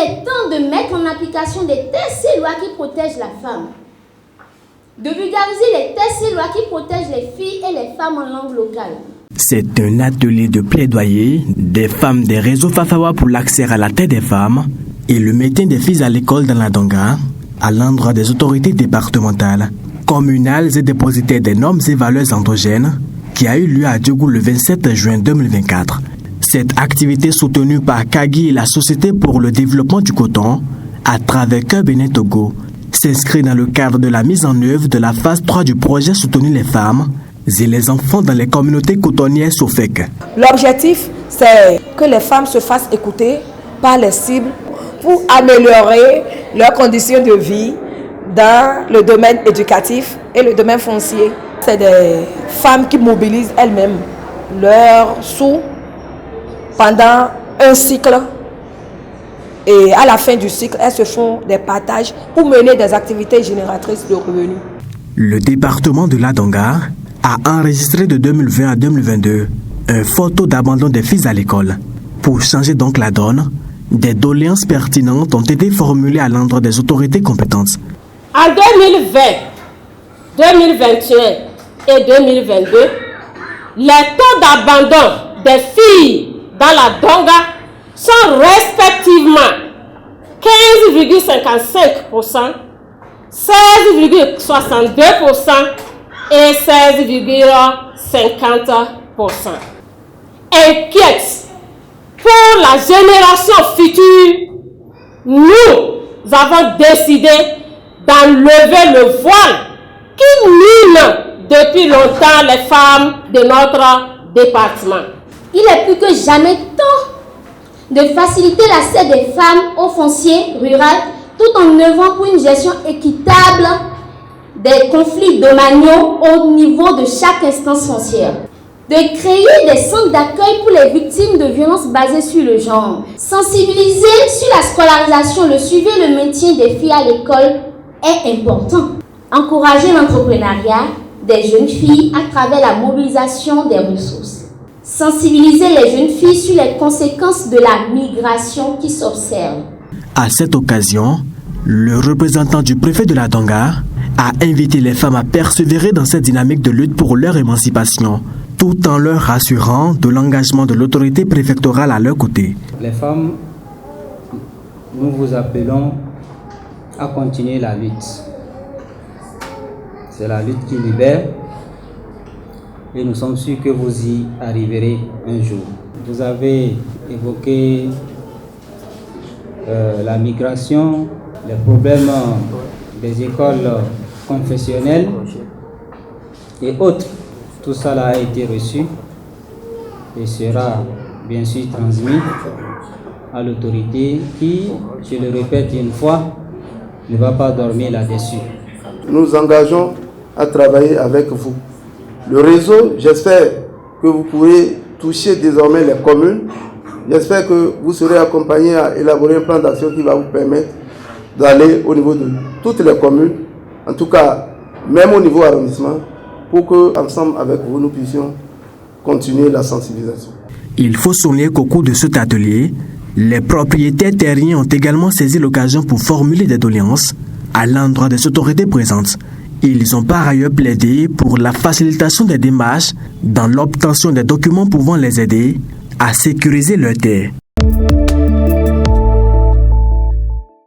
est temps de mettre en application des textes et lois qui protègent la femme. De vulgariser les textes et lois qui protègent les filles et les femmes en langue locale. C'est un atelier de plaidoyer des femmes des réseaux Fafawa pour l'accès à la terre des femmes et le maintien des filles à l'école dans la Donga à l'endroit des autorités départementales, communales et dépositaires des normes et valeurs endogènes qui a eu lieu à Diougou le 27 juin 2024. Cette activité soutenue par Kagi et la Société pour le développement du coton à travers Cœur Bénin Togo s'inscrit dans le cadre de la mise en œuvre de la phase 3 du projet Soutenir les femmes et les enfants dans les communautés cotonnières SOFEC. L'objectif, c'est que les femmes se fassent écouter par les cibles pour améliorer leurs conditions de vie dans le domaine éducatif et le domaine foncier. C'est des femmes qui mobilisent elles-mêmes leurs sous pendant un cycle. Et à la fin du cycle, elles se font des partages pour mener des activités génératrices de revenus. Le département de la Donga a enregistré de 2020 à 2022 un fort taux d'abandon des filles à l'école. Pour changer donc la donne, des doléances pertinentes ont été formulées à l'endroit des autorités compétentes. En 2020, 2021 et 2022, les taux d'abandon des filles dans la Donga sont respectivement 15,55%, 16,62% et 16,50%. Inquiète pour la génération future, nous avons décidé d'enlever le voile qui mine depuis longtemps les femmes de notre département. Il est plus que jamais temps de faciliter l'accès des femmes au foncier rural tout en œuvrant pour une gestion équitable des conflits domaniaux au niveau de chaque instance foncière. De créer des centres d'accueil pour les victimes de violences basées sur le genre. Sensibiliser sur la scolarisation, le suivi et le maintien des filles à l'école est important. Encourager l'entrepreneuriat des jeunes filles à travers la mobilisation des ressources. Sensibiliser les jeunes filles sur les conséquences de la migration qui s'observe. À cette occasion, le représentant du préfet de la Donga a invité les femmes à persévérer dans cette dynamique de lutte pour leur émancipation, tout en leur rassurant de l'engagement de l'autorité préfectorale à leur côté. Les femmes, nous vous appelons à continuer la lutte. C'est la lutte qui libère et nous sommes sûrs que vous y arriverez un jour. Vous avez évoqué la migration, les problèmes des écoles confessionnelles et autres. Tout ça a été reçu et sera bien sûr transmis à l'autorité qui, je le répète une fois, ne va pas dormir là-dessus. Nous nous engageons à travailler avec vous. Le réseau, j'espère que vous pourrez toucher désormais les communes. J'espère que vous serez accompagnés à élaborer un plan d'action qui va vous permettre d'aller au niveau de toutes les communes, en tout cas même au niveau arrondissement, pour que, ensemble avec vous, nous puissions continuer la sensibilisation. Il faut souligner qu'au cours de cet atelier, les propriétaires terriens ont également saisi l'occasion pour formuler des doléances à l'endroit des autorités présentes. Ils ont par ailleurs plaidé pour la facilitation des démarches dans l'obtention des documents pouvant les aider à sécuriser leurs terres.